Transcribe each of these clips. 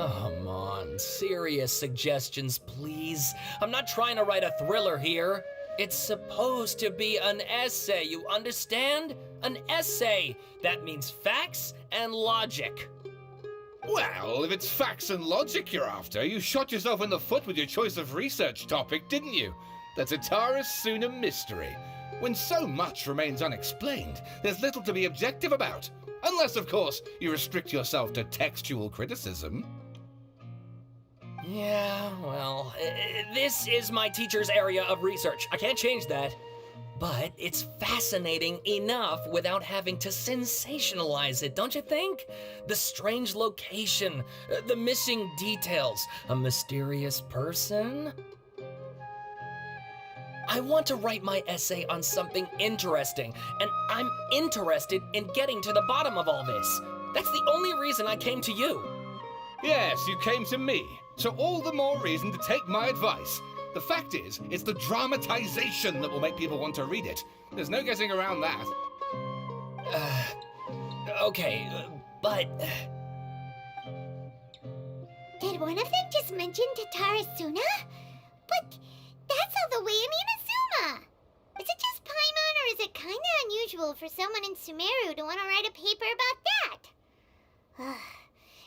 Come on, serious suggestions, please. I'm not trying to write a thriller here. It's supposed to be an essay, you understand? An essay. That means facts and logic. Well, if it's facts and logic you're after, you shot yourself in the foot with your choice of research topic, didn't you? The Tatara Suna mystery. When so much remains unexplained, there's little to be objective about. Unless, of course, you restrict yourself to textual criticism. Yeah, well, this is my teacher's area of research. I can't change that. But it's fascinating enough without having to sensationalize it, don't you think? The strange location, the missing details, a mysterious person. I want to write my essay on something interesting, and I'm interested in getting to the bottom of all this. That's the only reason I came to you. Yes, you came to me, so all the more reason to take my advice. The fact is, it's the dramatization that will make people want to read it. There's no getting around that. Okay, but... Did one of them just mention Tatara Suna? But that's all the way in Inazuma! Is it just Paimon, or is it kinda unusual for someone in Sumeru to want to write a paper about that?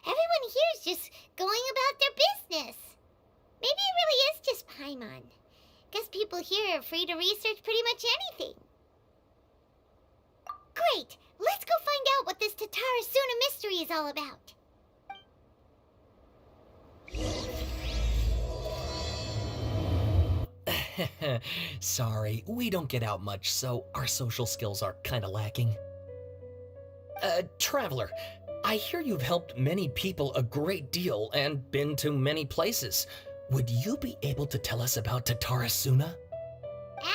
Everyone here is just going about their business. Maybe it really is just Paimon. Guess people here are free to research pretty much anything. Great! Let's go find out what this Tatara Suna mystery is all about. Sorry, we don't get out much, so our social skills are kinda lacking. Traveler, I hear you've helped many people a great deal and been to many places. Would you be able to tell us about Tatara Suna?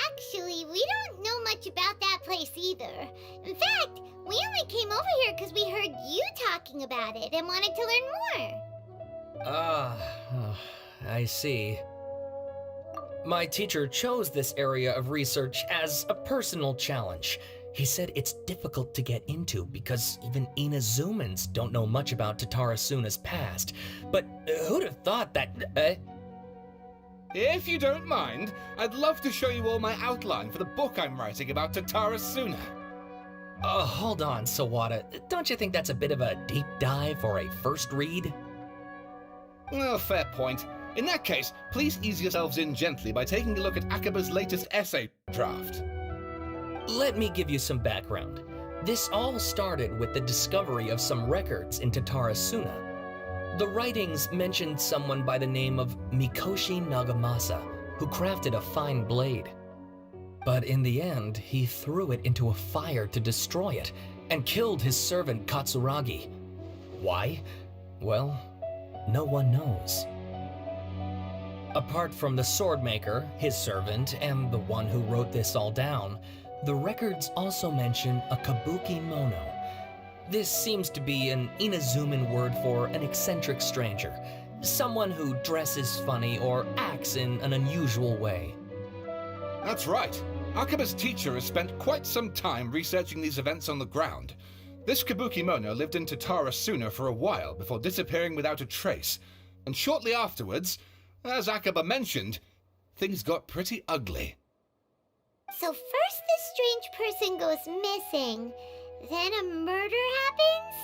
Actually, we don't know much about that place either. In fact, we only came over here because we heard you talking about it and wanted to learn more. I see. My teacher chose this area of research as a personal challenge. He said it's difficult to get into because even Inazumans don't know much about Tatara Suna's past. But who'd have thought that... If you don't mind, I'd love to show you all my outline for the book I'm writing about Tatara Suna. Hold on, Sawada. Don't you think that's a bit of a deep dive for a first read? Well, fair point. In that case, please ease yourselves in gently by taking a look at Akaba's latest essay draft. Let me give you some background. This all started with the discovery of some records in Tatara Suna. The writings mentioned someone by the name of Mikoshi Nagamasa, who crafted a fine blade. But in the end, he threw it into a fire to destroy it, and killed his servant Katsuragi. Why? Well, no one knows. Apart from the swordmaker, his servant, and the one who wrote this all down, the records also mention a kabuki mono. This seems to be an Inazuman word for an eccentric stranger, someone who dresses funny or acts in an unusual way. That's right. Akaba's teacher has spent quite some time researching these events on the ground. This Kabukimono lived in Tatara Suna for a while before disappearing without a trace, and shortly afterwards, as Akaba mentioned, things got pretty ugly. So first this strange person goes missing, then a murder happens?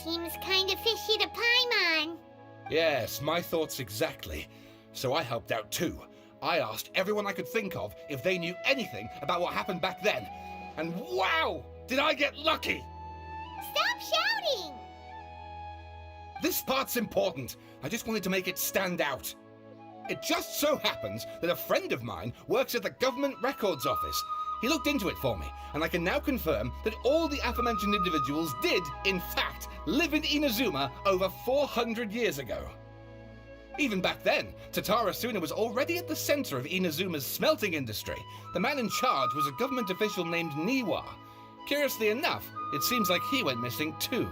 Seems kinda fishy to Paimon. Yes, my thoughts exactly. So I helped out too. I asked everyone I could think of if they knew anything about what happened back then. And wow, did I get lucky! Stop shouting! This part's important. I just wanted to make it stand out. It just so happens that a friend of mine works at the government records office. He looked into it for me, and I can now confirm that all the aforementioned individuals did, in fact, live in Inazuma over 400 years ago. Even back then, Tatara Suna was already at the center of Inazuma's smelting industry. The man in charge was a government official named Niwa. Curiously enough, it seems like he went missing too.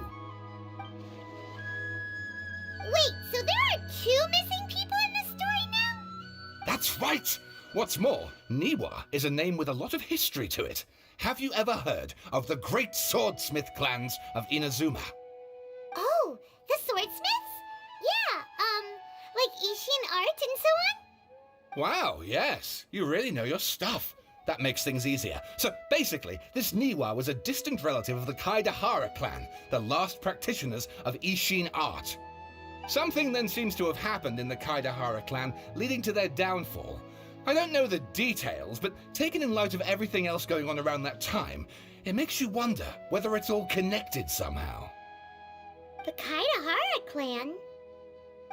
Wait, so there are two missing people in this story now? That's right! What's more, Niwa is a name with a lot of history to it. Have you ever heard of the great swordsmith clans of Inazuma? Oh, the swordsmiths? Yeah, like Ishin art and so on? Wow, yes. You really know your stuff. That makes things easier. So basically, this Niwa was a distant relative of the Kaidahara clan, the last practitioners of Ishin art. Something then seems to have happened in the Kaidahara clan, leading to their downfall. I don't know the details, but taken in light of everything else going on around that time, it makes you wonder whether it's all connected somehow. The Kaidahara clan?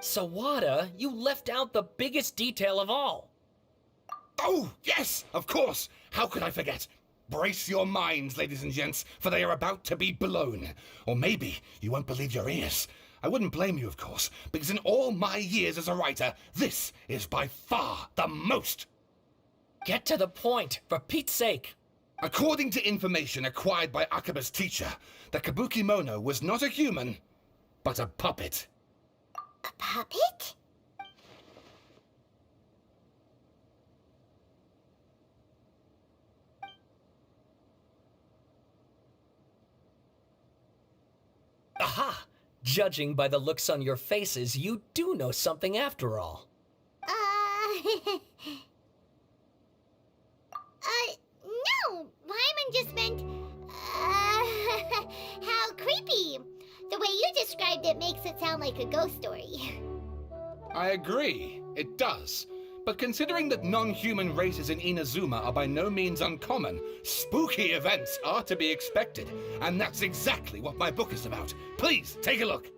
Sawada, you left out the biggest detail of all. Oh, yes, of course. How could I forget? Brace your minds, ladies and gents, for they are about to be blown. Or maybe you won't believe your ears. I wouldn't blame you, of course, because in all my years as a writer, this is by far the most. Get to the point, for Pete's sake. According to information acquired by Akaba's teacher, the Kabukimono was not a human, but a puppet. A puppet? Aha! Judging by the looks on your faces, you do know something after all. No! Paimon just meant, how creepy. The way you described it makes it sound like a ghost story. I agree, it does. But considering that non-human races in Inazuma are by no means uncommon, spooky events are to be expected. And that's exactly what my book is about. Please, take a look.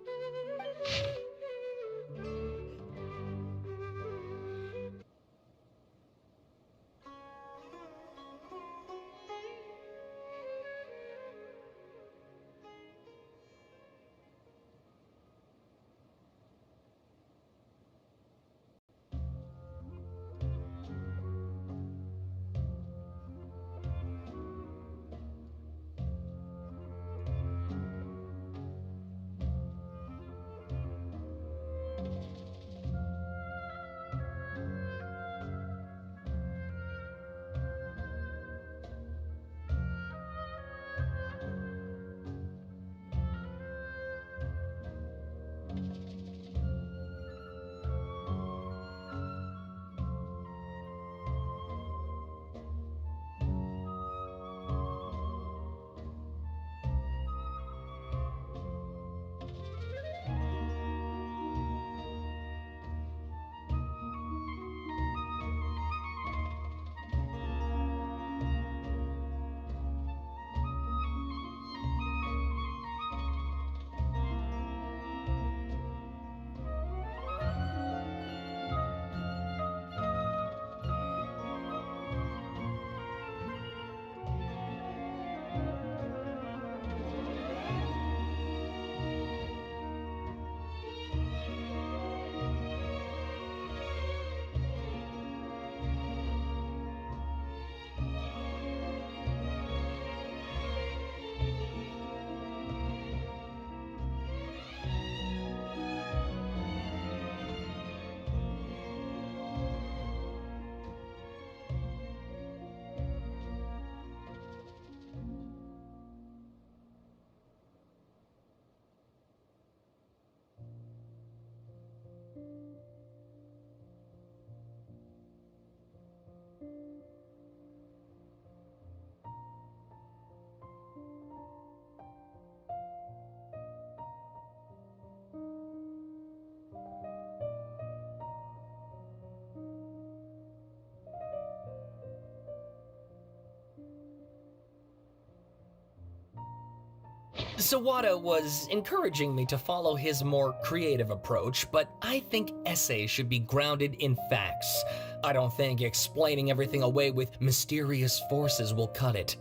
Sawada was encouraging me to follow his more creative approach, but I think essays should be grounded in facts. I don't think explaining everything away with mysterious forces will cut it.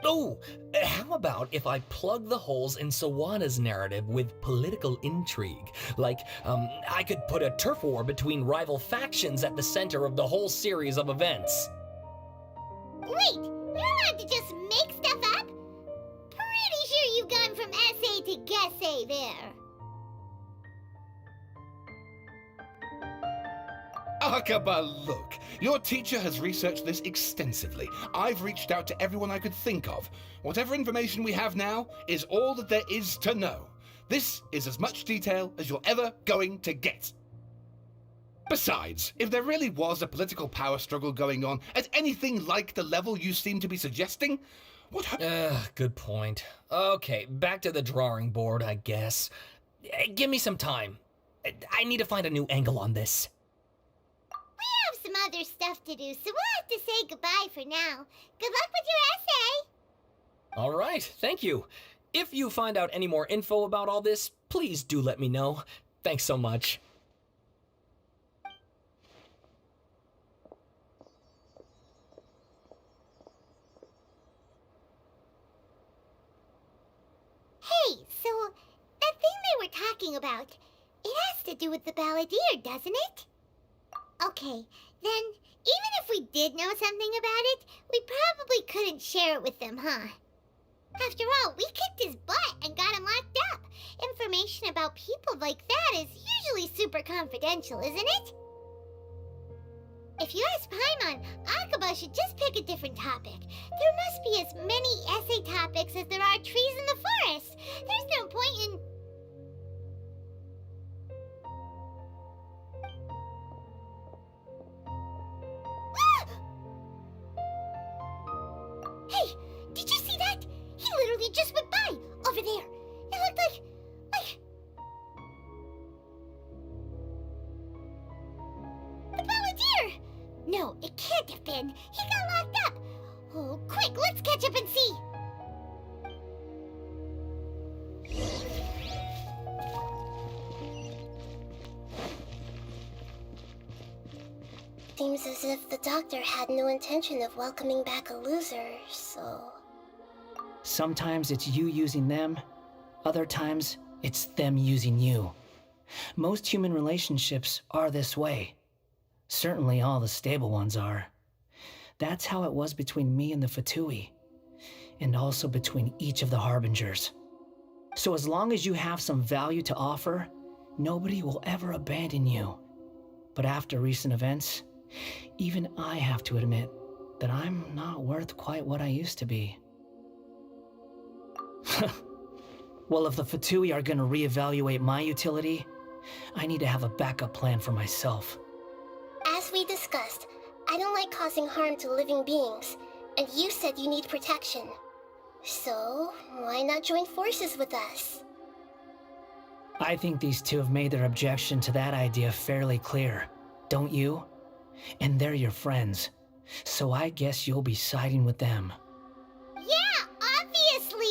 Oh, how about if I plug the holes in Sawada's narrative with political intrigue? Like, I could put a turf war between rival factions at the center of the whole series of events. Wait, you're allowed to just make stuff up? Pretty sure you've gone from essay to guessay there. Akaba, look, your teacher has researched this extensively. I've reached out to everyone I could think of. Whatever information we have now is all that there is to know. This is as much detail as you're ever going to get. Besides, if there really was a political power struggle going on at anything like the level you seem to be suggesting, good point. Okay, back to the drawing board, I guess. Give me some time. I need to find a new angle on this. We have some other stuff to do, so we'll have to say goodbye for now. Good luck with your essay! All right, thank you. If you find out any more info about all this, please do let me know. Thanks so much. Hey, so that thing they were talking about, it has to do with the Balladeer, doesn't it? Okay, then even if we did know something about it, we probably couldn't share it with them, huh? After all, we kicked his butt and got him locked up. Information about people like that is usually super confidential, isn't it? If you ask Paimon, Akaba should just pick a different topic. There must be as many essay topics as there are trees in the forest. There's no point in... Hey, did you see that? He literally just went by, over there. It looked like... The Balladeer! No, it can't have been. He got locked up. Oh, quick, let's catch up and see. Seems as if the doctor had no intention of welcoming back a loser, so... Sometimes it's you using them, other times it's them using you. Most human relationships are this way. Certainly all the stable ones are. That's how it was between me and the Fatui, and also between each of the Harbingers. So as long as you have some value to offer, nobody will ever abandon you. But after recent events, even I have to admit that I'm not worth quite what I used to be. Well, if the Fatui are gonna reevaluate my utility, I need to have a backup plan for myself. As we discussed, I don't like causing harm to living beings, and you said you need protection. So, why not join forces with us? I think these two have made their objection to that idea fairly clear, don't you? And they're your friends, so I guess you'll be siding with them. Yeah, obviously!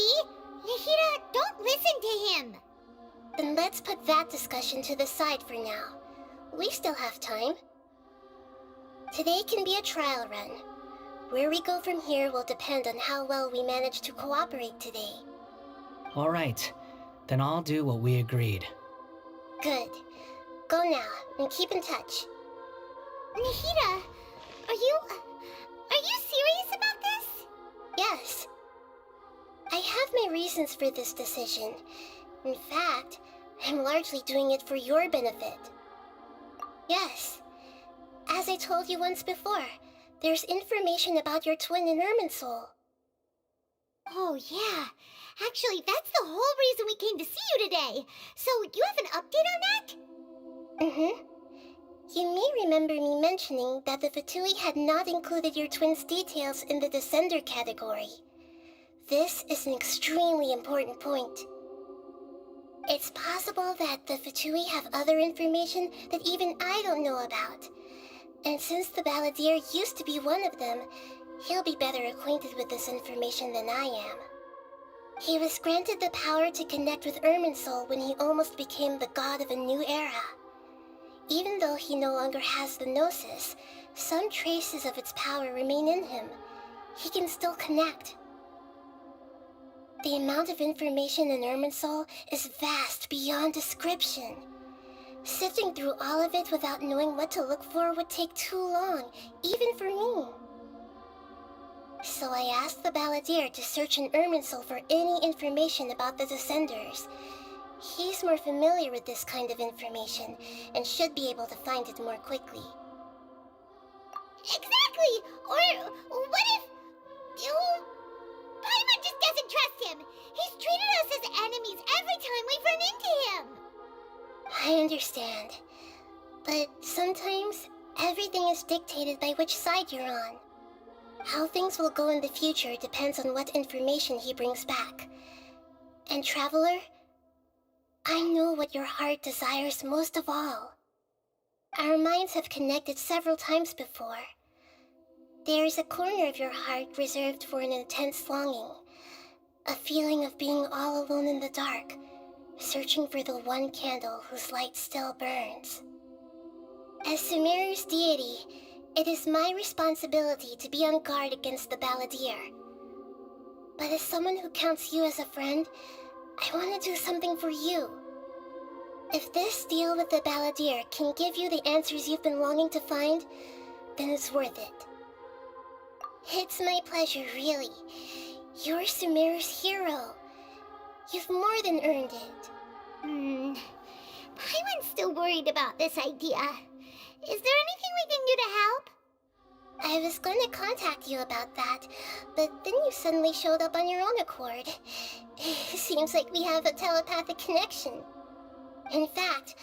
Nahida, don't listen to him! Then let's put that discussion to the side for now. We still have time. Today can be a trial run. Where we go from here will depend on how well we manage to cooperate today. All right, then I'll do what we agreed. Good. Go now, and keep in touch. Nahida, are you serious about this? Yes. I have my reasons for this decision. In fact, I'm largely doing it for your benefit. Yes. As I told you once before, there's information about your twin in Irminsul. Oh, yeah. Actually, that's the whole reason we came to see you today. So, you have an update on that? Mm-hmm. You may remember me mentioning that the Fatui had not included your twin's details in the Descender category. This is an extremely important point. It's possible that the Fatui have other information that even I don't know about. And since the Balladeer used to be one of them, he'll be better acquainted with this information than I am. He was granted the power to connect with Irminsul when he almost became the god of a new era. Even though he no longer has the Gnosis, some traces of its power remain in him. He can still connect. The amount of information in Irminsul is vast beyond description. Sifting through all of it without knowing what to look for would take too long, even for me. So I asked the Balladeer to search in Irminsul for any information about the Descenders. He's more familiar with this kind of information, and should be able to find it more quickly. Exactly! Or what if... Paimon just doesn't trust him! He's treated us as enemies every time we've run into understand. But sometimes, everything is dictated by which side you're on. How things will go in the future depends on what information he brings back. And Traveler, I know what your heart desires most of all. Our minds have connected several times before. There is a corner of your heart reserved for an intense longing, a feeling of being all alone in the dark, searching for the one candle whose light still burns. As Sumeru's deity, it is my responsibility to be on guard against the Balladeer. But as someone who counts you as a friend, I want to do something for you. If this deal with the Balladeer can give you the answers you've been longing to find, then it's worth it. It's my pleasure, really. You're Sumeru's hero. You've more than earned it. Paimon's still worried about this idea. Is there anything we can do to help? I was going to contact you about that, but then you suddenly showed up on your own accord. Seems like we have a telepathic connection. In fact,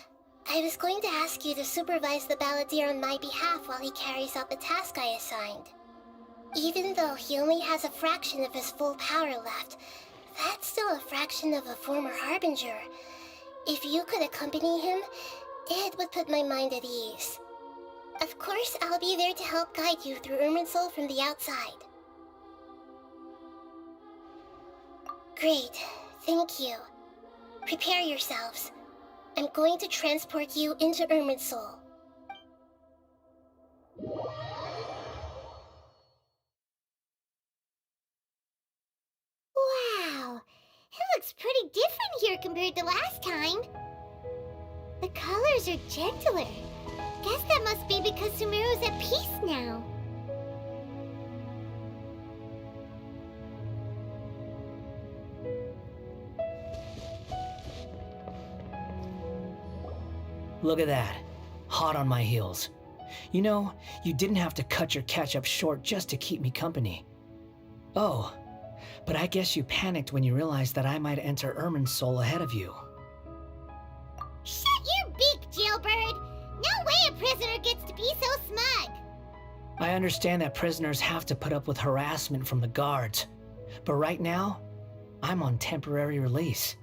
I was going to ask you to supervise the Balladeer on my behalf while he carries out the task I assigned. Even though he only has a fraction of his full power left, that's still a fraction of a former Harbinger. If you could accompany him, it would put my mind at ease. Of course, I'll be there to help guide you through Irminsul from the outside. Great, thank you. Prepare yourselves. I'm going to transport you into Irminsul. Wow, it looks pretty different here compared to last time. The colors are gentler. Guess that must be because Sumeru's at peace now. Look at that. Hot on my heels. You know, you didn't have to cut your catch-up short just to keep me company. Oh, but I guess you panicked when you realized that I might enter Irminsul ahead of you. Shut your beak, jailbird! No way a prisoner gets to be so smug! I understand that prisoners have to put up with harassment from the guards, but right now, I'm on temporary release,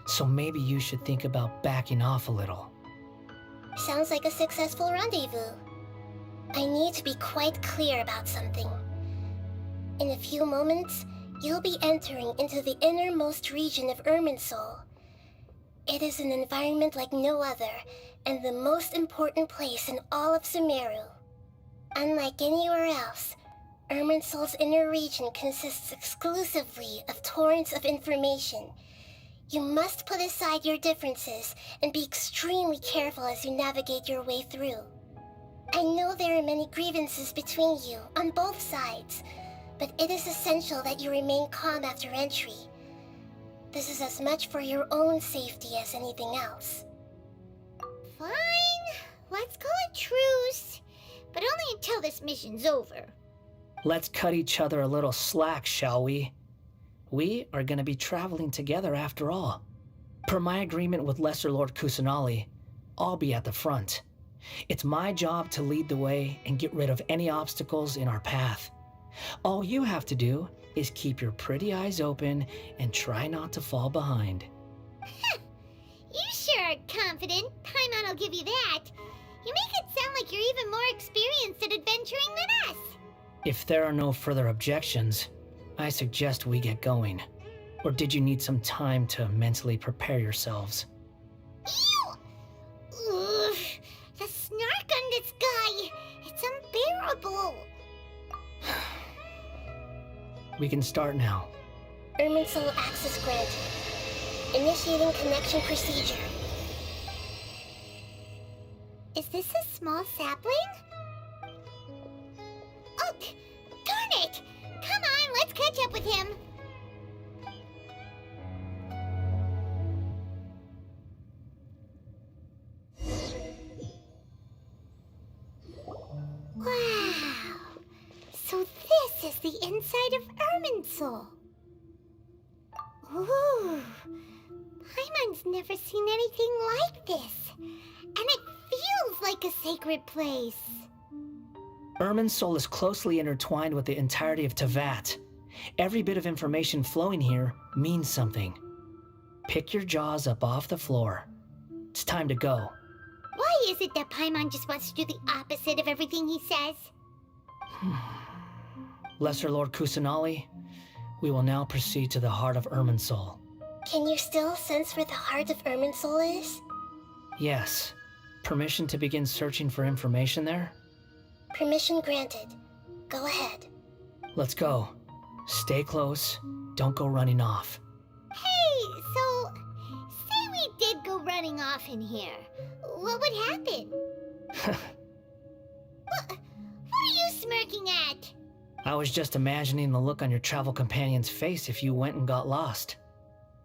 so maybe you should think about backing off a little. Sounds like a successful rendezvous. I need to be quite clear about something. In a few moments, you'll be entering into the innermost region of Irminsul. It is an environment like no other, and the most important place in all of Sumeru. Unlike anywhere else, Irminsul's inner region consists exclusively of torrents of information. You must put aside your differences and be extremely careful as you navigate your way through. I know there are many grievances between you on both sides, but it is essential that you remain calm after entry. This is as much for your own safety as anything else. Fine, let's call it truce, but only until this mission's over. Let's cut each other a little slack, shall we? We are going to be traveling together after all. Per my agreement with Lesser Lord Kusanali, I'll be at the front. It's my job to lead the way and get rid of any obstacles in our path. All you have to do is keep your pretty eyes open and try not to fall behind. You sure are confident. Paimon will give you that. You make it sound like you're even more experienced at adventuring than us. If there are no further objections, I suggest we get going. Or did you need some time to mentally prepare yourselves? Ew! Ugh, the snark on this guy. It's unbearable. We can start now. Irminsul access granted. Initiating connection procedure. Is this a small sapling? Oh, darn it! Come on, let's catch up with him. Wow! So this is the inside of Irminsul. Ooh! Paimon's never seen anything like this. And it feels like a sacred place. Irminsul is closely intertwined with the entirety of Tevat. Every bit of information flowing here means something. Pick your jaws up off the floor. It's time to go. Why is it that Paimon just wants to do the opposite of everything he says? Lesser Lord Kusanali, we will now proceed to the heart of Irminsul. Can you still sense where the heart of Irminsul is? Yes. Permission to begin searching for information there? Permission granted. Go ahead. Let's go. Stay close. Don't go running off. Hey, so, say we did go running off in here. What would happen? What are you smirking at? I was just imagining the look on your travel companion's face if you went and got lost.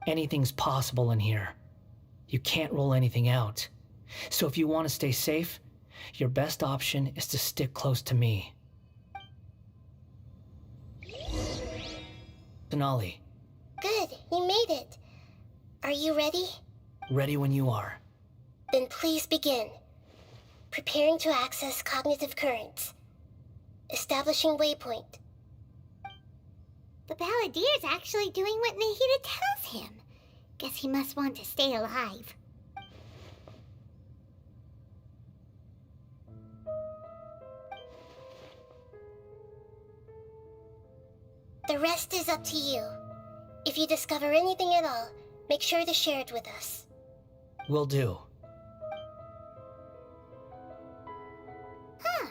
Anything's possible in here. You can't rule anything out. So if you want to stay safe, your best option is to stick close to me. Denali. Good, you made it. Are you ready? Ready when you are. Then please begin. Preparing to access cognitive currents. Establishing waypoint. The Balladier's actually doing what Nahida tells him. Guess he must want to stay alive. The rest is up to you. If you discover anything at all, make sure to share it with us. Will do. Huh.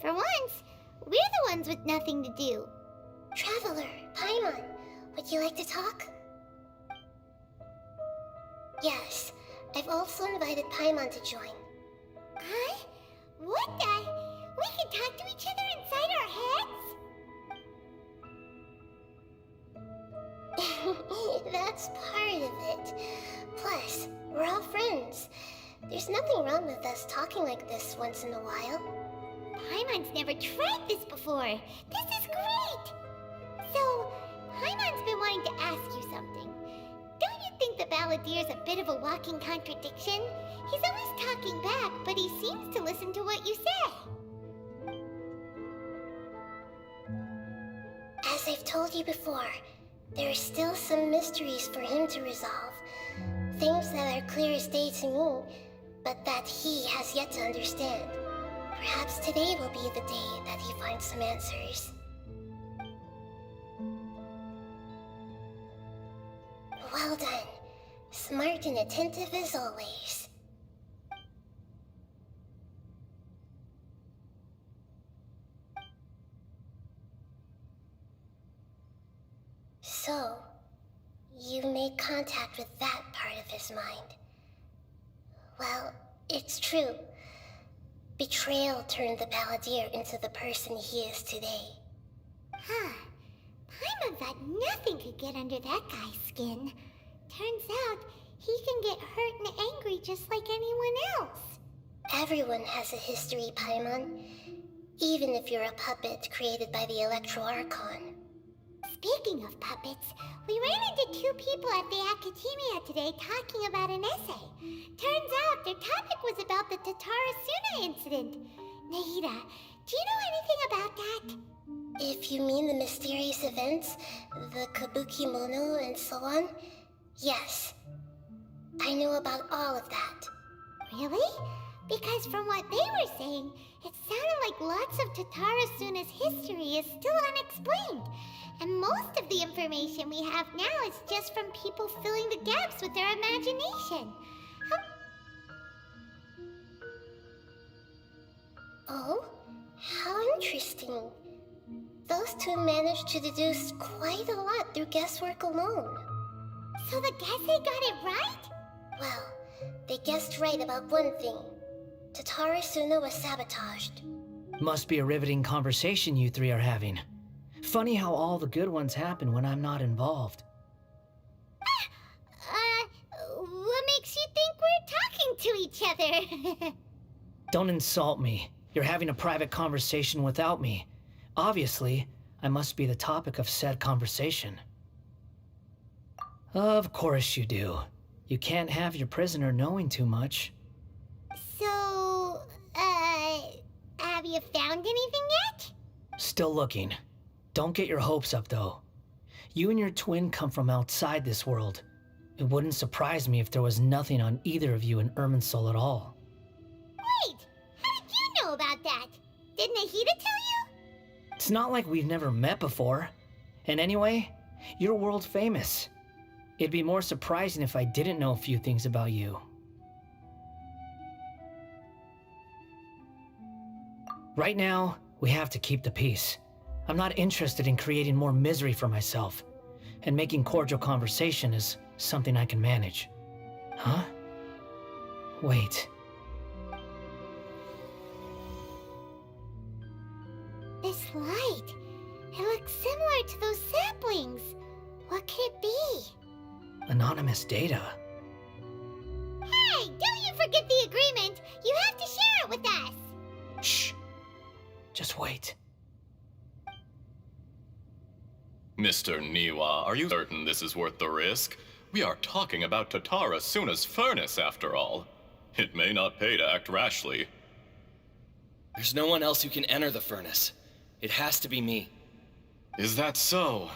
For once, we're the ones with nothing to do. Traveler, Paimon, would you like to talk? Yes, I've also invited Paimon to join. Huh? What the? We can talk to each other inside our heads? That's part of it. Plus, we're all friends. There's nothing wrong with us talking like this once in a while. Paimon's never tried this before. This is great! So, Paimon's been wanting to ask you something. Don't you think the Balladier's a bit of a walking contradiction? He's always talking back, but he seems to listen to what you say. As I've told you before, there are still some mysteries for him to resolve. Things that are clear as day to me, but that he has yet to understand. Perhaps today will be the day that he finds some answers. Well done. Smart and attentive as always. So, you made contact with that part of his mind. Well, it's true. Betrayal turned the Balladeer into the person he is today. Huh. Paimon thought nothing could get under that guy's skin. Turns out, he can get hurt and angry just like anyone else. Everyone has a history, Paimon. Even if you're a puppet created by the Archon. Speaking of puppets, we ran into two people at the Academia today talking about an essay. Turns out their topic was about the Tatarasuna incident. Nahida, do you know anything about that? If you mean the mysterious events, the Kabuki Mono and so on, yes. I know about all of that. Really? Because from what they were saying, it sounded like lots of Tatarasuna's history is still unexplained. And most of the information we have now is just from people filling the gaps with their imagination. Oh? How interesting. Those two managed to deduce quite a lot through guesswork alone. So the Gese got it right? Well, they guessed right about one thing. Tatarasuna was sabotaged. Must be a riveting conversation you three are having. Funny how all the good ones happen when I'm not involved. What makes you think we're talking to each other? Don't insult me. You're having a private conversation without me. Obviously, I must be the topic of said conversation. Of course you do. You can't have your prisoner knowing too much. you found anything yet? Still looking. Don't get your hopes up, though. You and your twin come from outside this world. It wouldn't surprise me if there was nothing on either of you in Irminsul at all. Wait, how did you know about that? Didn't Ahita tell you? It's not like we've never met before. And anyway, you're world famous. It'd be more surprising if I didn't know a few things about you. Right now, we have to keep the peace. I'm not interested in creating more misery for myself, and making cordial conversation is something I can manage. Huh? Wait. This light, it looks similar to those saplings. What could it be? Anonymous data. Hey, don't you forget the agreement! You have to share it with us! Shh. Just wait. Mr. Niwa, are you certain this is worth the risk? We are talking about Tatara Suna's furnace, after all. It may not pay to act rashly. There's no one else who can enter the furnace. It has to be me. Is that so?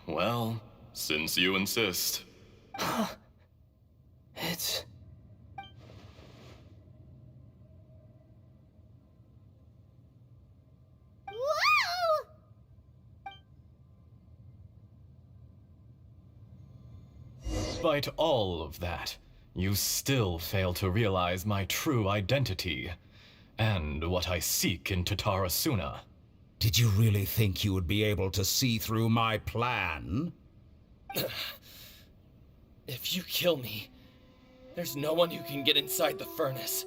Well, since you insist. It's... Whoa! Despite all of that, you still fail to realize my true identity, and what I seek in Tatara Suna. Did you really think you would be able to see through my plan? If you kill me, there's no one who can get inside the furnace.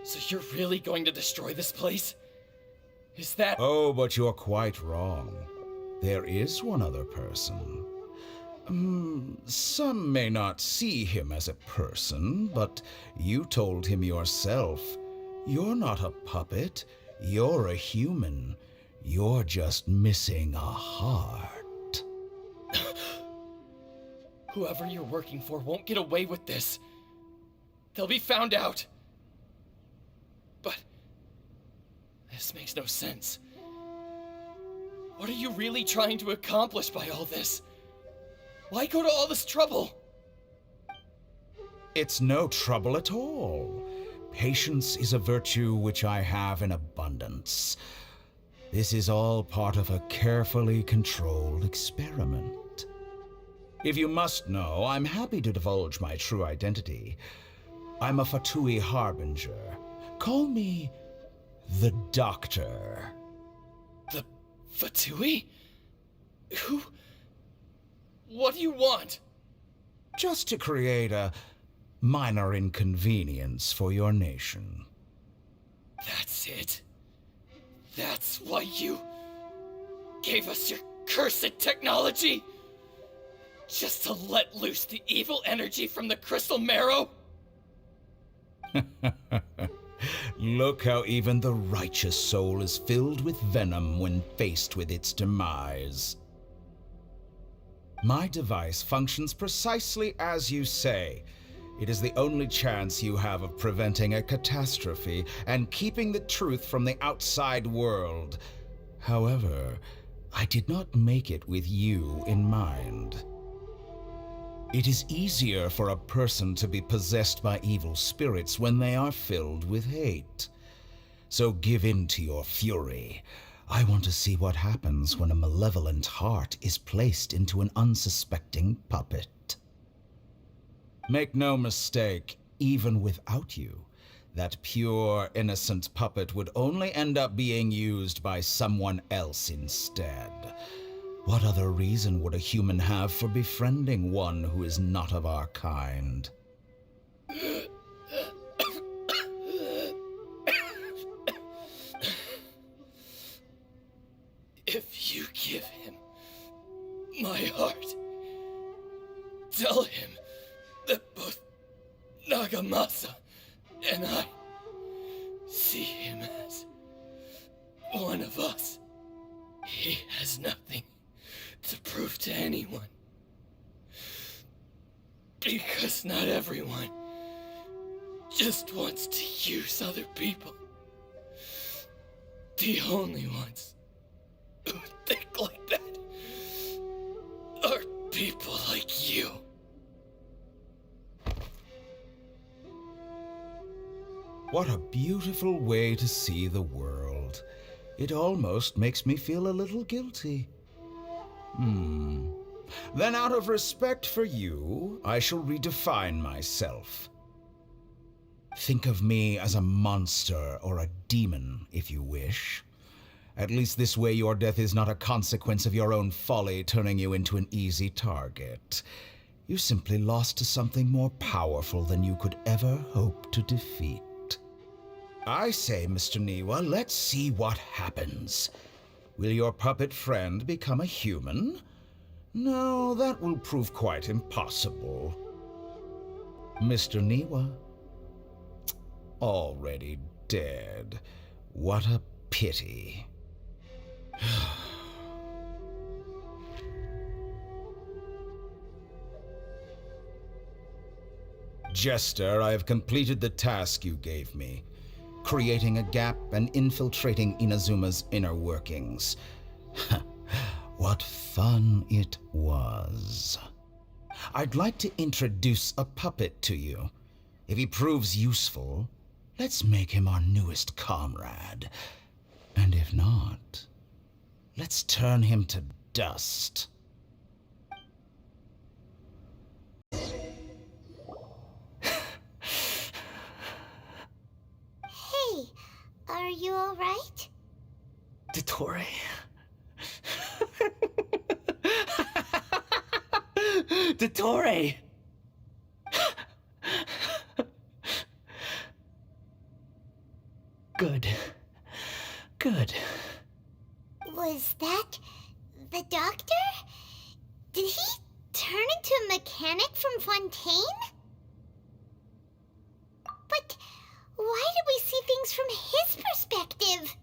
So you're really going to destroy this place? Is that— Oh, but you're quite wrong. There is one other person. Some may not see him as a person, but you told him yourself. You're not a puppet. You're a human. You're just missing a heart. Whoever you're working for won't get away with this. They'll be found out. But this makes no sense. What are you really trying to accomplish by all this? Why go to all this trouble? It's no trouble at all. Patience is a virtue which I have in abundance. This is all part of a carefully controlled experiment. If you must know, I'm happy to divulge my true identity. I'm a Fatui Harbinger. Call me the Doctor. The Fatui? Who? What do you want? Just to create a minor inconvenience for your nation. That's it? That's why you gave us your cursed technology? Just to let loose the evil energy from the crystal marrow? Look how even the righteous soul is filled with venom when faced with its demise. My device functions precisely as you say. It is the only chance you have of preventing a catastrophe and keeping the truth from the outside world. However, I did not make it with you in mind. It is easier for a person to be possessed by evil spirits when they are filled with hate. So give in to your fury. I want to see what happens when a malevolent heart is placed into an unsuspecting puppet. Make no mistake, even without you, that pure, innocent puppet would only end up being used by someone else instead. What other reason would a human have for befriending one who is not of our kind? If you give him my heart, tell him that both Nagamasa and I see him as one of us. He has nothing to prove to anyone. Because not everyone just wants to use other people. The only ones who think like that are people like you. What a beautiful way to see the world. It almost makes me feel a little guilty. Then out of respect for you, I shall redefine myself. Think of me as a monster or a demon, if you wish. At least this way your death is not a consequence of your own folly turning you into an easy target. You simply lost to something more powerful than you could ever hope to defeat. I say, Mr. Niwa, let's see what happens. Will your puppet friend become a human? No, that will prove quite impossible. Mr. Niwa? Already dead. What a pity. Jester, I have completed the task you gave me. Creating a gap and infiltrating Inazuma's inner workings. What fun it was. I'd like to introduce a puppet to you. If he proves useful, let's make him our newest comrade. And if not, let's turn him to dust. Hey, are you alright? Dottore. Dottore! Good. Good. Was that the doctor? Did he turn into a mechanic from Fontaine? But why did we see things from his perspective?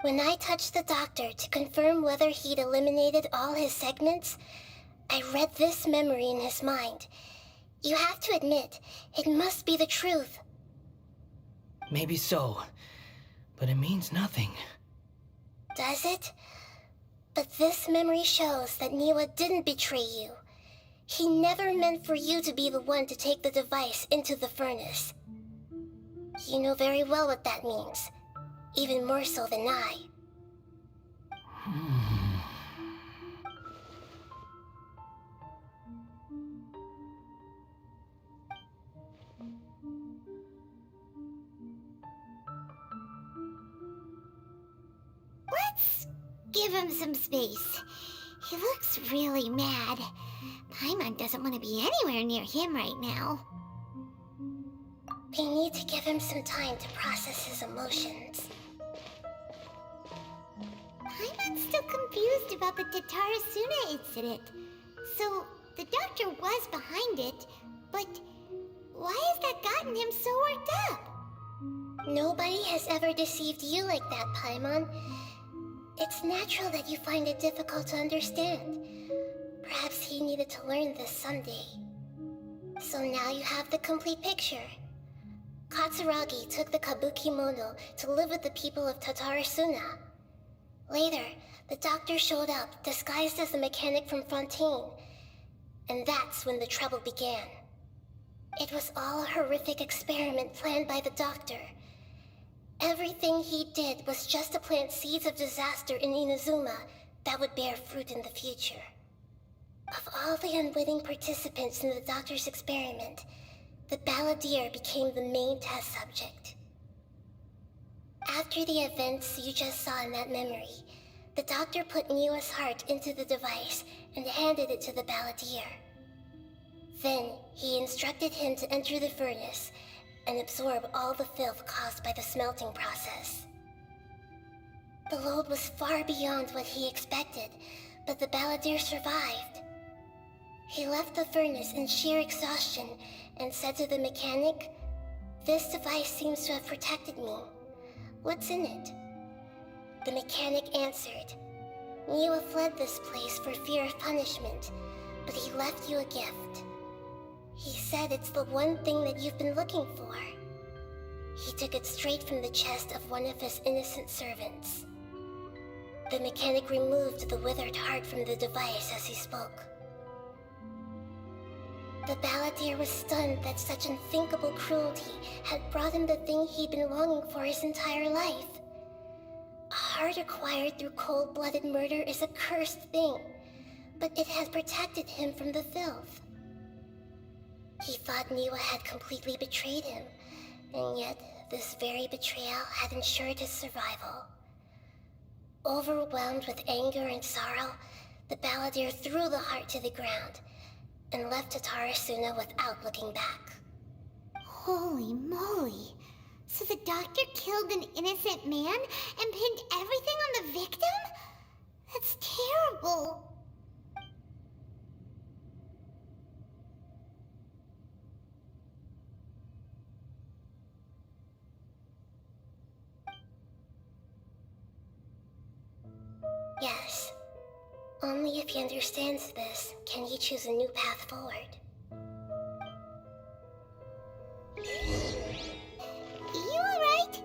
When I touched the doctor to confirm whether he'd eliminated all his segments, I read this memory in his mind. You have to admit, it must be the truth. Maybe so, but it means nothing. Does it? But this memory shows that Niwa didn't betray you. He never meant for you to be the one to take the device into the furnace. You know very well what that means, even more so than I. Let's give him some space. He looks really mad. Paimon doesn't want to be anywhere near him right now. We need to give him some time to process his emotions. Paimon's still confused about the Tatarasuna incident. So, the doctor was behind it, but why has that gotten him so worked up? Nobody has ever deceived you like that, Paimon. It's natural that you find it difficult to understand. Perhaps he needed to learn this someday. So now you have the complete picture. Katsuragi took the Kabukimono to live with the people of Tatarasuna. Later, the doctor showed up, disguised as a mechanic from Fontaine. And that's when the trouble began. It was all a horrific experiment planned by the doctor. Everything he did was just to plant seeds of disaster in Inazuma that would bear fruit in the future. Of all the unwitting participants in the doctor's experiment, the balladeer became the main test subject. After the events you just saw in that memory, the doctor put Niwa's heart into the device and handed it to the balladeer. Then, he instructed him to enter the furnace and absorb all the filth caused by the smelting process. The load was far beyond what he expected, but the balladeer survived. He left the furnace in sheer exhaustion and said to the mechanic, "This device seems to have protected me. What's in it?" The mechanic answered, "Niwa fled this place for fear of punishment, but he left you a gift. He said it's the one thing that you've been looking for. He took it straight from the chest of one of his innocent servants. The mechanic removed the withered heart from the device as he spoke. The balladeer was stunned that such unthinkable cruelty had brought him the thing he'd been longing for his entire life. A heart acquired through cold-blooded murder is a cursed thing, but it had protected him from the filth. He thought Niwa had completely betrayed him, and yet this very betrayal had ensured his survival. Overwhelmed with anger and sorrow, the balladeer threw the heart to the ground and left Tatarasuna without looking back. Holy moly. So the doctor killed an innocent man and pinned everything on the victim? That's terrible. Yes. Only if he understands this can he choose a new path forward. You alright?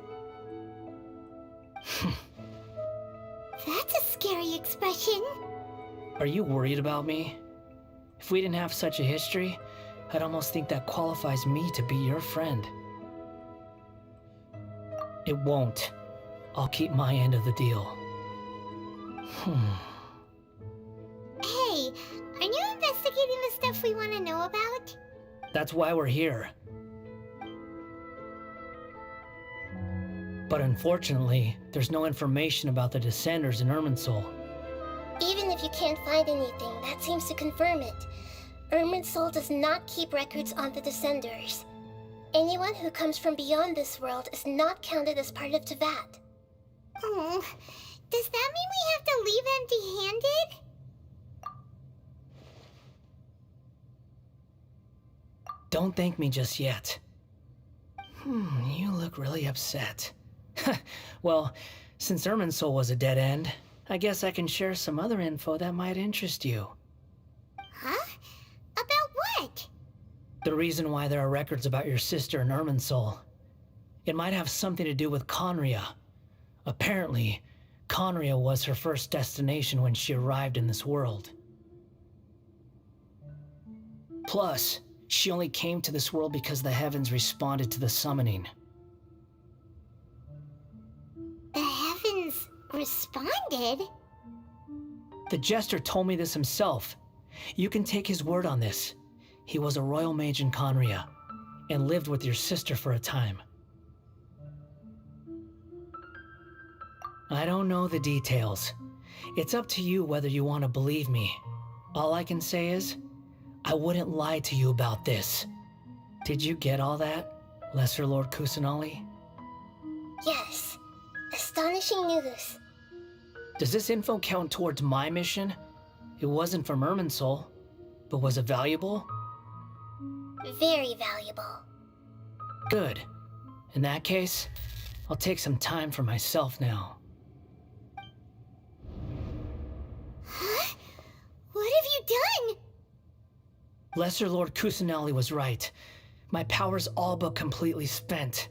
That's a scary expression. Are you worried about me? If we didn't have such a history, I'd almost think that qualifies me to be your friend. It won't. I'll keep my end of the deal. Hey, aren't you investigating the stuff we want to know about? That's why we're here. But unfortunately, there's no information about the Descenders in Irminsul. Even if you can't find anything, that seems to confirm it. Irminsul does not keep records on the Descenders. Anyone who comes from beyond this world is not counted as part of Tevat. Oh, does that mean we have to leave empty-handed? Don't thank me just yet. You look really upset. Well, since Irminsul was a dead end, I guess I can share some other info that might interest you. Huh? About what? The reason why there are records about your sister in Irminsul. It might have something to do with Conria. Apparently, Conria was her first destination when she arrived in this world. Plus, she only came to this world because the heavens responded to the summoning. The heavens responded? The Jester told me this himself. You can take his word on this. He was a royal mage in Conria, and lived with your sister for a time. I don't know the details. It's up to you whether you want to believe me. All I can say is, I wouldn't lie to you about this. Did you get all that, Lesser Lord Kusanali? Yes. Astonishing news. Does this info count towards my mission? It wasn't from Irminsul, but was it valuable? Very valuable. Good. In that case, I'll take some time for myself now. Huh? What have you done? Lesser Lord Kusanali was right. My power's all but completely spent.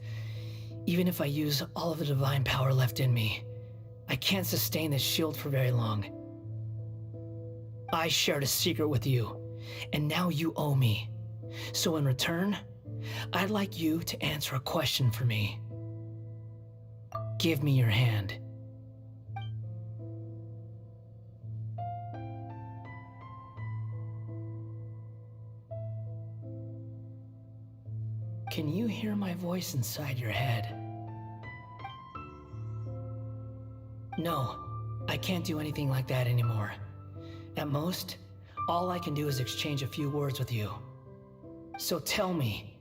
Even if I use all of the divine power left in me, I can't sustain this shield for very long. I shared a secret with you, and now you owe me. So in return, I'd like you to answer a question for me. Give me your hand. Can you hear my voice inside your head? No, I can't do anything like that anymore. At most, all I can do is exchange a few words with you. So tell me,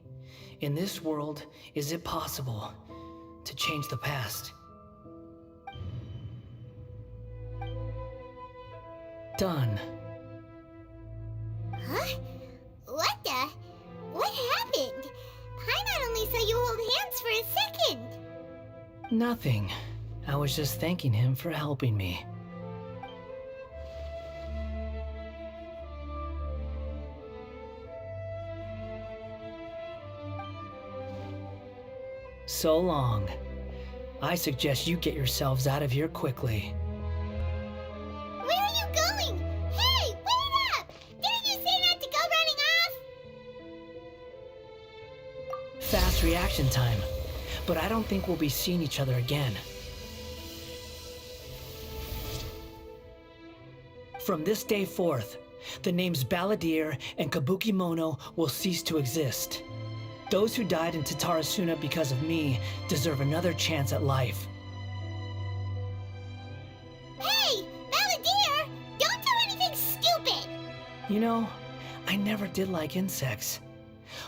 in this world, is it possible to change the past? Done. Huh? What the? What happened? Paimon only saw you hold hands for a second. Nothing. I was just thanking him for helping me. so long. I suggest you get yourselves out of here quickly. Where are you going? Hey, wait up! Didn't you say not to go running off? Fast reaction time, but I don't think we'll be seeing each other again. From this day forth, the names Balladeer and Kabukimono will cease to exist. Those who died in Tatarasuna because of me deserve another chance at life. Hey, Balladeer! Don't do anything stupid! You know, I never did like insects.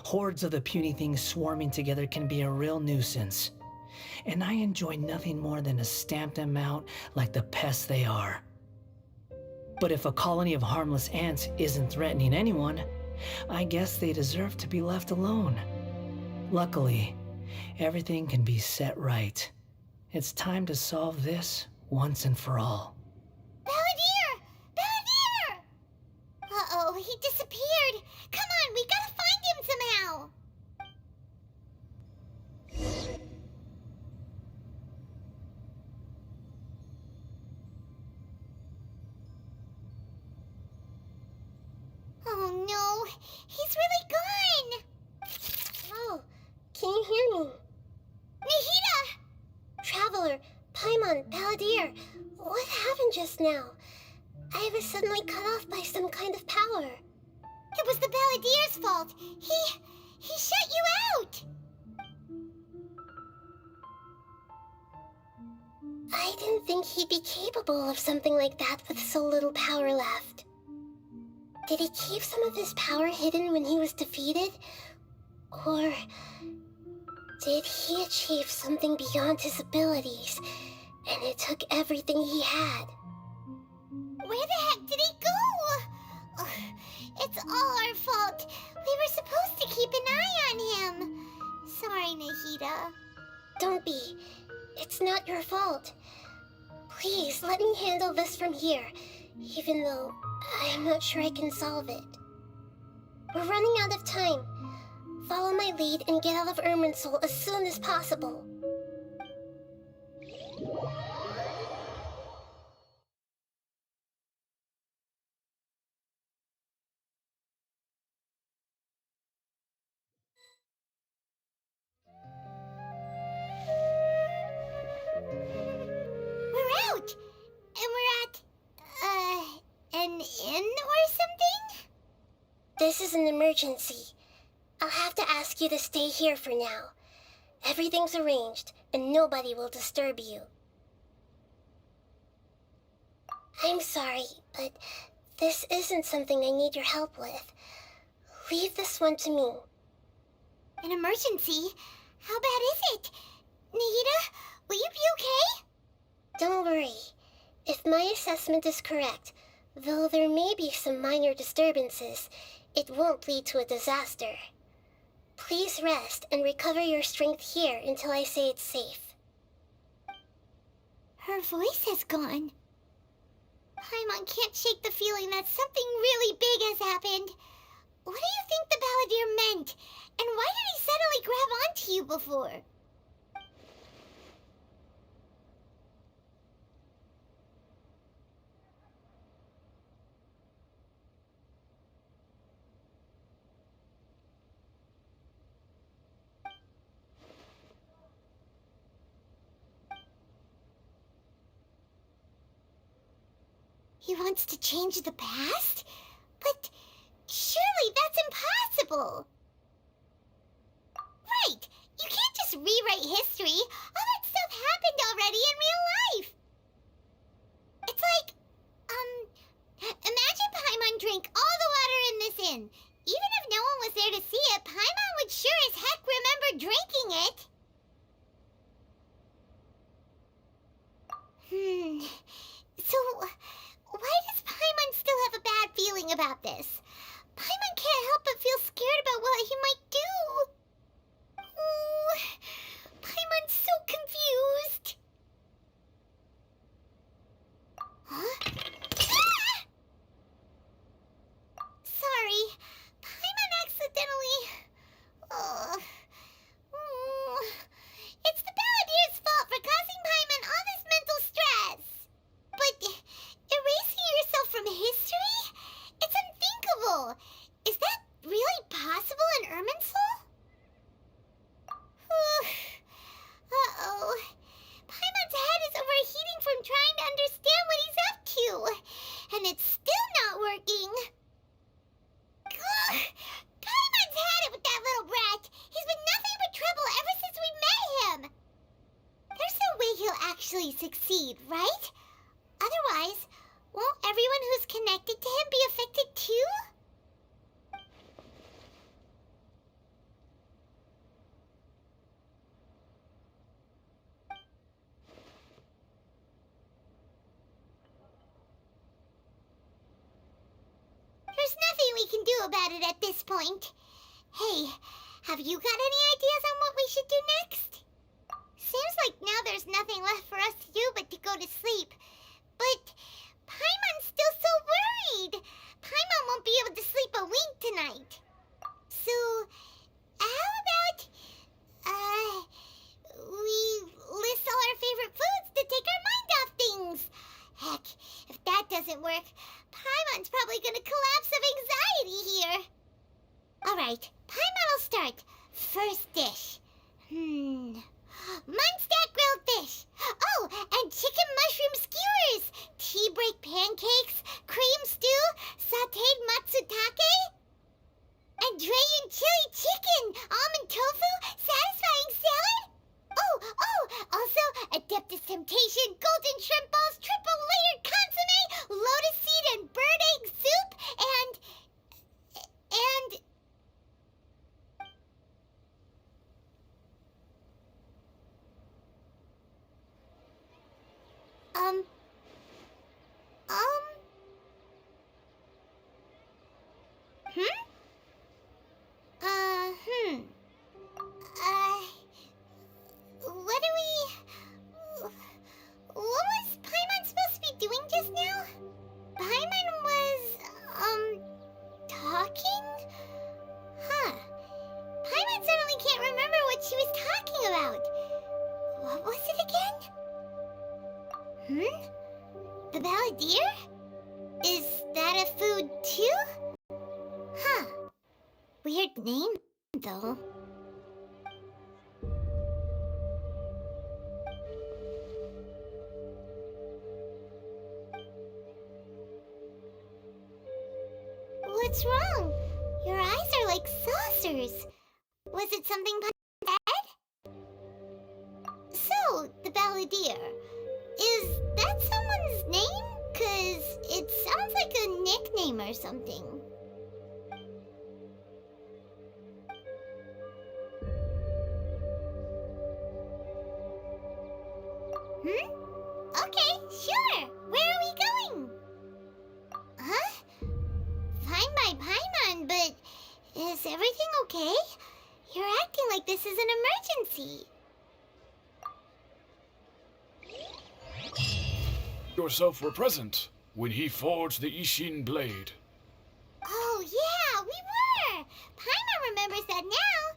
Hordes of the puny things swarming together can be a real nuisance. And I enjoy nothing more than to stamp them out like the pests they are. But if a colony of harmless ants isn't threatening anyone, I guess they deserve to be left alone. Luckily, everything can be set right. It's time to solve this once and for all. Balladeer! Balladeer! Uh-oh, he disappeared. Come on, we gotta find him somehow. Oh no, he's really gone. Oh, can you hear me? Nahida! Traveler, Paimon, Balladeer, what happened just now? I was suddenly cut off by some kind of power. It was the Balladeer's fault. He shut you out. I didn't think he'd be capable of something like that with so little power left. Did he keep some of his power hidden when he was defeated? Or did he achieve something beyond his abilities, and it took everything he had? Where the heck did he go? Ugh, it's all our fault. We were supposed to keep an eye on him. Sorry, Nahida. Don't be. It's not your fault. Please, let me handle this from here, even though I'm not sure I can solve it. We're running out of time. Follow my lead and get out of Irminsul as soon as possible. We're out! And we're at, an inn or something? This is an emergency. I'll have to ask you to stay here for now. Everything's arranged, and nobody will disturb you. I'm sorry, but this isn't something I need your help with. Leave this one to me. An emergency? How bad is it? Nahida, will you be okay? Don't worry. If my assessment is correct, though there may be some minor disturbances, it won't lead to a disaster. Please rest and recover your strength here until I say it's safe. Her voice has gone. Paimon can't shake the feeling that something really big has happened. What do you think the Balladeer meant? And why did he suddenly grab onto you before? He wants to change the past? But surely that's impossible! Right! You can't just rewrite history! All that stuff happened already in real life! It's like, imagine Paimon drank all the water in this inn. Even if no one was there to see it, Paimon would sure as heck remember drinking it! So, why does Paimon still have a bad feeling about this? Paimon can't help but feel scared about what he might do. Oh, Paimon's so confused. Huh? Ah! Sorry, Paimon accidentally... It's actually succeed, right? Otherwise, won't everyone who's connected to him be affected too? There's nothing we can do about it at this point. Hey, have you got any ideas on what we should do next? Seems like now there's nothing left for us to do but to go to sleep. But Paimon's still so worried. Paimon won't be able to sleep a wink tonight. So, how about, we list all our favorite foods to take our mind off things? Heck, if that doesn't work, Paimon's probably gonna collapse of anxiety here. Alright, Paimon will start. First dish. Munstack grilled fish. Oh, and chicken mushroom skewers. Tea break pancakes. Cream stew. Sauteed matsutake. And Dragon chili chicken. Almond tofu. Satisfying salad. Also Adeptus Temptation. Golden shrimp balls. Triple layered consomme. Lotus seed and bird egg soup. And... What was Paimon supposed to be doing just now? Paimon was, talking? Huh. Paimon suddenly can't remember what she was talking about. What was it again? The Balladeer? Is that a food too? Huh. Weird name, though. What's wrong? Your eyes are like saucers. Was it something bad? So, the Balladeer. Is that someone's name? 'Cause it sounds like a nickname or something. Okay, sure. Where are we going? Huh? Find my Paimon, but is everything okay? You're acting like this is an emergency. Yourself were present when he forged the Ishin blade. Oh yeah, we were! Paimon remembers that now.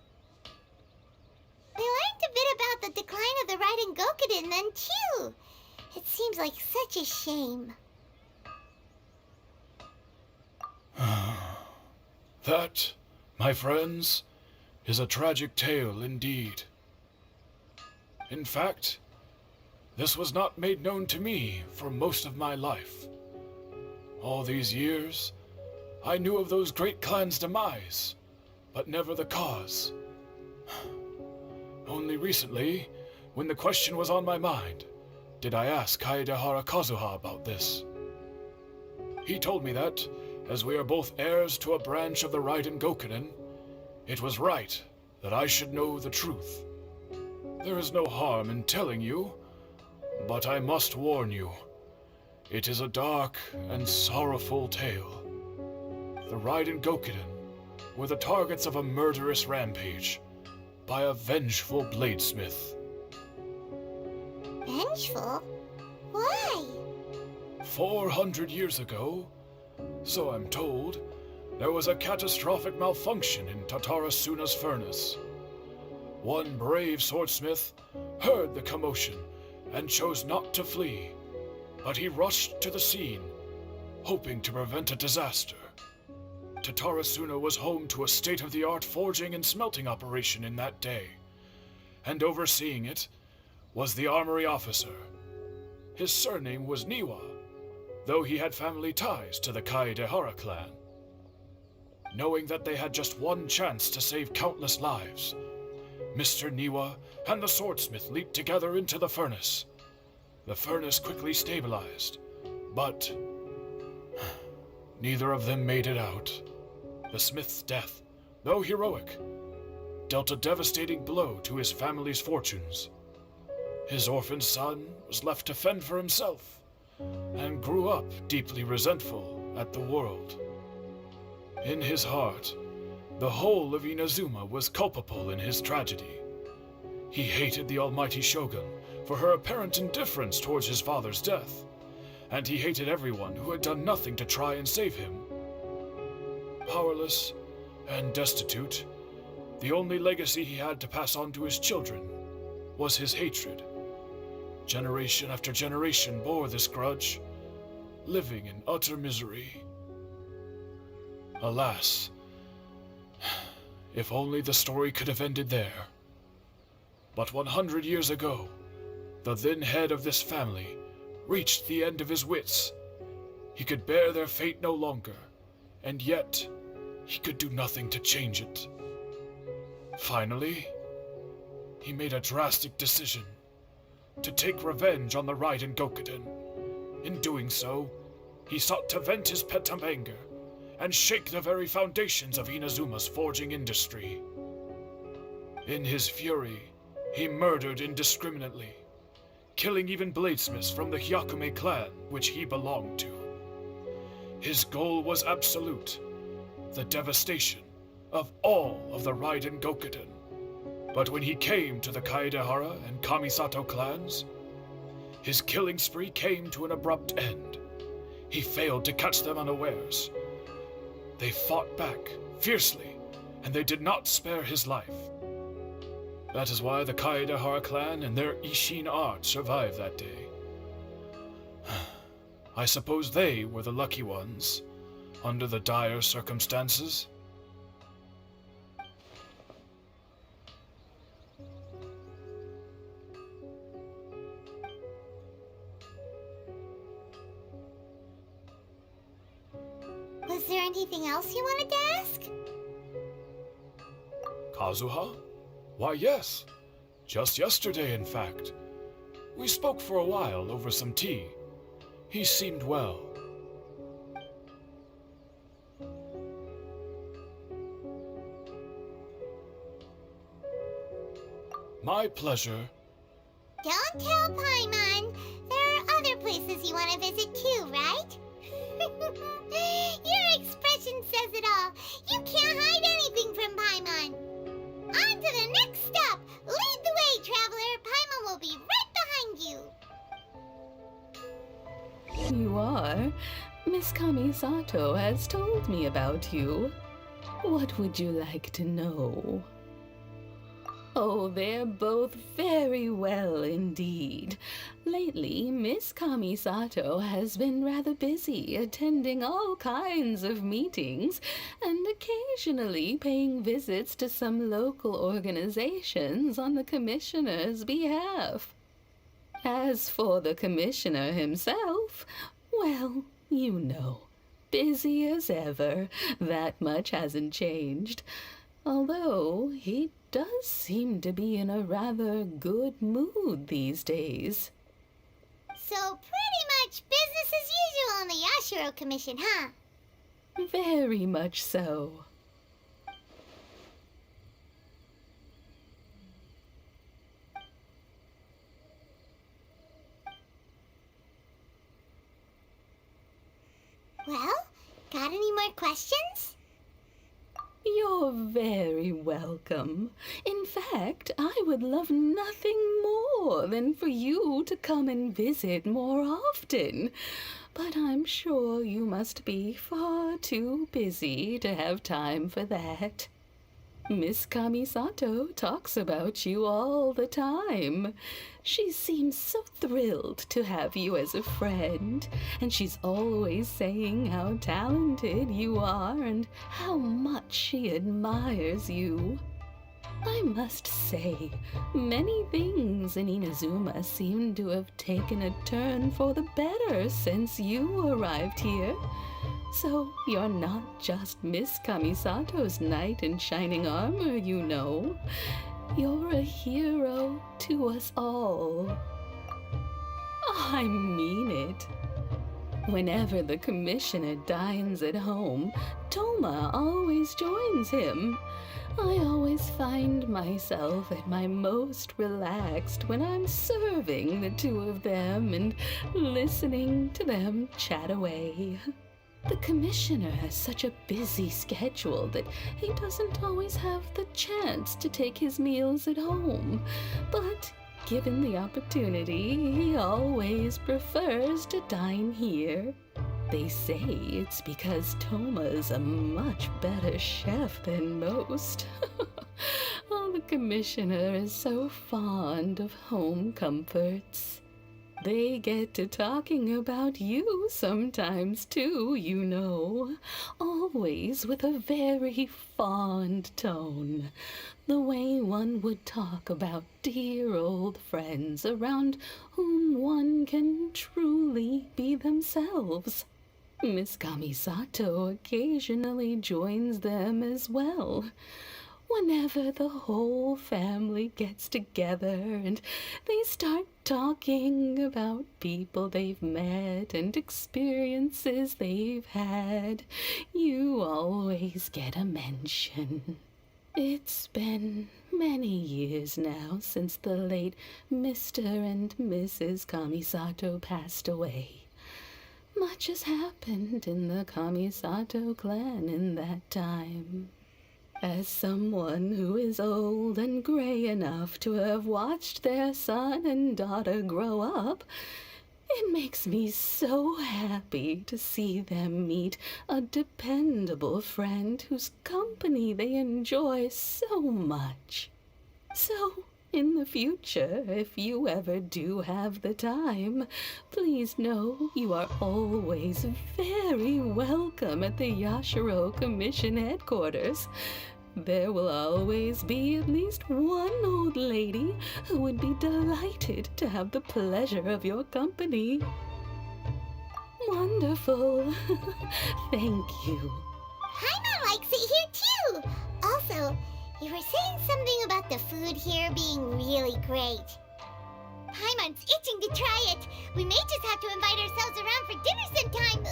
We learned a bit about the decline of the Raiden Gokuden then too. It seems like such a shame. That, my friends, is a tragic tale indeed. In fact, this was not made known to me for most of my life. All these years, I knew of those great clans' demise, but never the cause. Only recently, when the question was on my mind, did I ask Kaedehara Kazuha about this. He told me that, as we are both heirs to a branch of the Raiden Gokuden, it was right that I should know the truth. There is no harm in telling you, but I must warn you. It is a dark and sorrowful tale. The Raiden Gokuden were the targets of a murderous rampage by a vengeful bladesmith. Vengeful? Why? 400 years ago, so I'm told, there was a catastrophic malfunction in Tatarasuna's furnace. One brave swordsmith heard the commotion and chose not to flee, but he rushed to the scene, hoping to prevent a disaster. Tatarasuna was home to a state-of-the-art forging and smelting operation in that day, and overseeing it was the armory officer. His surname was Niwa, though he had family ties to the Kaedehara clan. Knowing that they had just one chance to save countless lives, Mr. Niwa and the swordsmith leaped together into the furnace. the furnace quickly stabilized, but neither of them made it out. The smith's death, though heroic, dealt a devastating blow to his family's fortunes. His orphaned son was left to fend for himself, and grew up deeply resentful at the world. In his heart, the whole of Inazuma was culpable in his tragedy. He hated the almighty shogun for her apparent indifference towards his father's death, and he hated everyone who had done nothing to try and save him. Powerless and destitute, the only legacy he had to pass on to his children was his hatred. Generation after generation bore this grudge, living in utter misery. Alas, if only the story could have ended there. But 100 years ago, the then head of this family reached the end of his wits. He could bear their fate no longer, and yet he could do nothing to change it. Finally, he made a drastic decision to take revenge on the Raiden Gokuden. In doing so, he sought to vent his pent-up anger and shake the very foundations of Inazuma's forging industry. In his fury, he murdered indiscriminately, killing even bladesmiths from the Hyakume clan which he belonged to. His goal was absolute, the devastation of all of the Raiden Gokuden. But when he came to the Kaedehara and Kamisato clans, his killing spree came to an abrupt end. He failed to catch them unawares. They fought back fiercely, and they did not spare his life. That is why the Kaedehara clan and their Ishin art survived that day. I suppose they were the lucky ones, under the dire circumstances. Was there anything else you wanted to ask? Kazuha? Why, yes. Just yesterday, in fact. We spoke for a while over some tea. He seemed well. My pleasure. Don't tell Paimon. There are other places you want to visit too, right? Your expression says it all. You can't hide anything from Paimon. On to the next stop. Lead the way, traveler. Paimon will be right behind you. You are. Miss Kamisato has told me about you. What would you like to know? Oh, they're both very well indeed. Lately, Miss Kamisato has been rather busy attending all kinds of meetings and occasionally paying visits to some local organizations on the commissioner's behalf. As for the commissioner himself, well, you know, busy as ever. That much hasn't changed. Although he does seem to be in a rather good mood these days. So pretty much business as usual on the Yashiro Commission, huh? Very much so. Well, got any more questions? You're very welcome. In fact, I would love nothing more than for you to come and visit more often. But I'm sure you must be far too busy to have time for that. Miss Kamisato talks about you all the time. She seems so thrilled to have you as a friend, and she's always saying how talented you are and how much she admires you. I must say, many things in Inazuma seem to have taken a turn for the better since you arrived here. So you're not just Miss Kamisato's knight in shining armor, you know. You're a hero to us all. I mean it. Whenever the commissioner dines at home, Toma always joins him. I always find myself at my most relaxed when I'm serving the two of them and listening to them chat away. The commissioner has such a busy schedule that he doesn't always have the chance to take his meals at home, but given the opportunity, he always prefers to dine here. They say it's because Toma's a much better chef than most. Oh, the commissioner is so fond of home comforts. They get to talking about you sometimes, too, you know. Always with a very fond tone. The way one would talk about dear old friends around whom one can truly be themselves. Miss Kamisato occasionally joins them as well. Whenever the whole family gets together and they start talking about people they've met and experiences they've had, you always get a mention. It's been many years now since the late Mr. and Mrs. Kamisato passed away. Much has happened in the Kamisato clan in that time. As someone who is old and gray enough to have watched their son and daughter grow up, it makes me so happy to see them meet a dependable friend whose company they enjoy so much. So, in the future, if you ever do have the time, please know you are always very welcome at the Yashiro Commission headquarters. There will always be at least one old lady who would be delighted to have the pleasure of your company. Wonderful. Thank you. Paimon likes it here too. Also, you were saying something about the food here being really great. Paimon's itching to try it. We may just have to invite ourselves around for dinner sometime.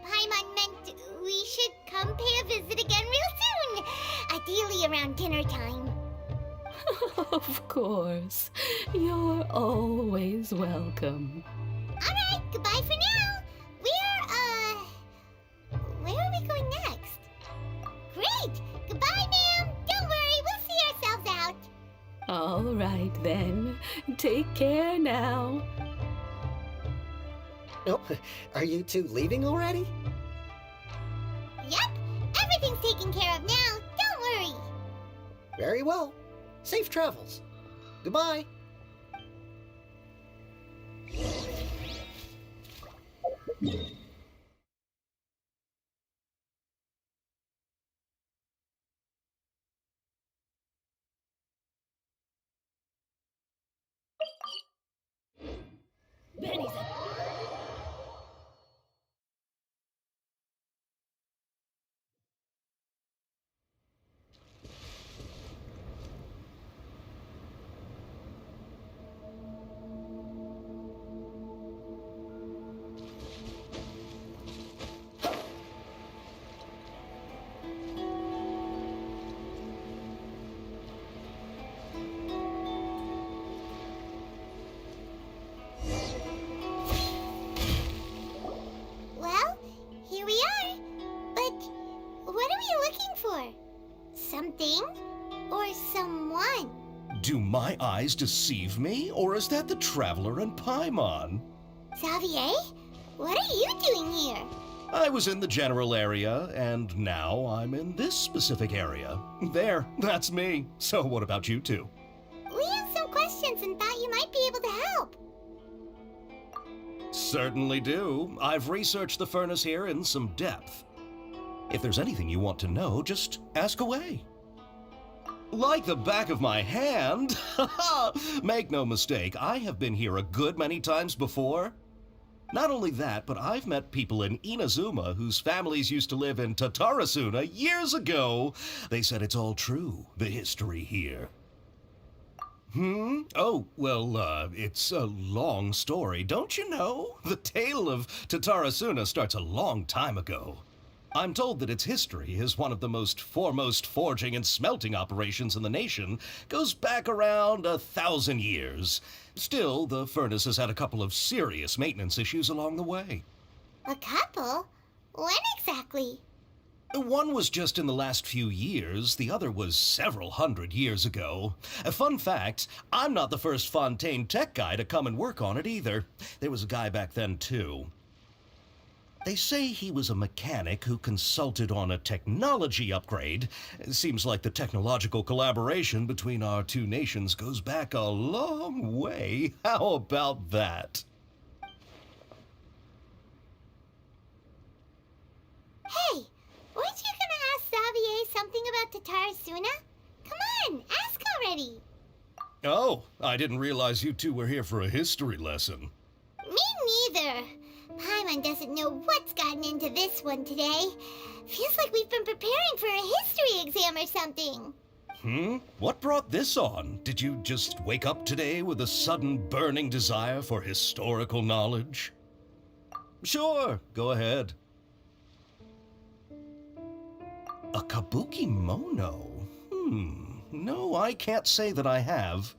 Paimon meant we should come pay a visit again real soon. Ideally around dinner time. Of course. You're always welcome. Alright, goodbye for now. Where are we going next? Great! Goodbye, ma'am! Don't worry, we'll see ourselves out. All right, then. Take care now. Oh, are you two leaving already? Yep, everything's taken care of now. Don't worry. Very well. Safe travels. Goodbye. Benny's a... Well, here we are. But what are we looking for? Something or someone? Do my eyes deceive me, or is that the Traveler and Paimon? Xavier, what are you doing here? I was in the general area, and now I'm in this specific area. There, that's me. So what about you two? We have some questions and thought you might be able to help. Certainly do. I've researched the furnace here in some depth. If there's anything you want to know, just ask away. Like the back of my hand. Make no mistake, I have been here a good many times before. Not only that, but I've met people in Inazuma whose families used to live in Tatarasuna years ago. They said it's all true, the history here. Oh, well, it's a long story, don't you know? The tale of Tatarasuna starts a long time ago. I'm told that its history as one of the most foremost forging and smelting operations in the nation goes back around 1,000 years. Still, the furnace has had a couple of serious maintenance issues along the way. A couple? When exactly? One was just in the last few years, the other was several hundred years ago. A fun fact, I'm not the first Fontaine tech guy to come and work on it either. There was a guy back then too. They say he was a mechanic who consulted on a technology upgrade. It seems like the technological collaboration between our two nations goes back a long way. How about that? Hey, weren't you gonna ask Xavier something about Tatarasuna? Come on, ask already. Oh, I didn't realize you two were here for a history lesson. Me neither. Paimon doesn't know what's gotten into this one today. Feels like we've been preparing for a history exam or something. What brought this on? Did you just wake up today with a sudden burning desire for historical knowledge? Sure, go ahead. A kabuki mono? No, I can't say that I have.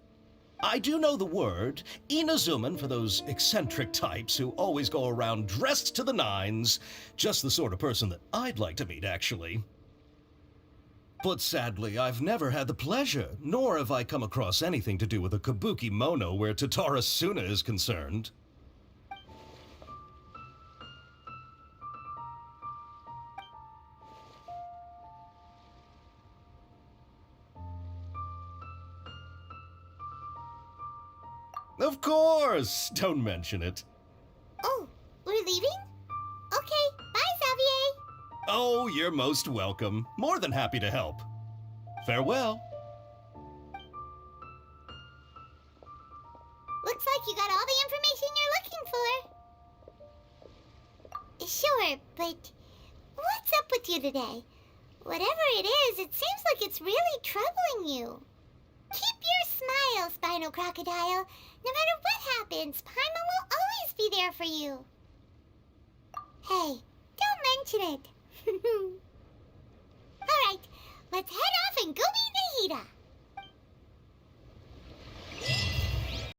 I do know the word, Inazuman for those eccentric types who always go around dressed to the nines. Just the sort of person that I'd like to meet, actually. But sadly, I've never had the pleasure, nor have I come across anything to do with a kabuki mono where Tatarasuna is concerned. Of course! Don't mention it. Oh, we're leaving? Okay, bye, Xavier. Oh, you're most welcome. More than happy to help. Farewell. Looks like you got all the information you're looking for. Sure, but what's up with you today? Whatever it is, it seems like it's really troubling you. Keep your smile, Spinal Crocodile. No matter what happens, Paimon will always be there for you. Hey, don't mention it. All right, let's head off and go meet Nahida.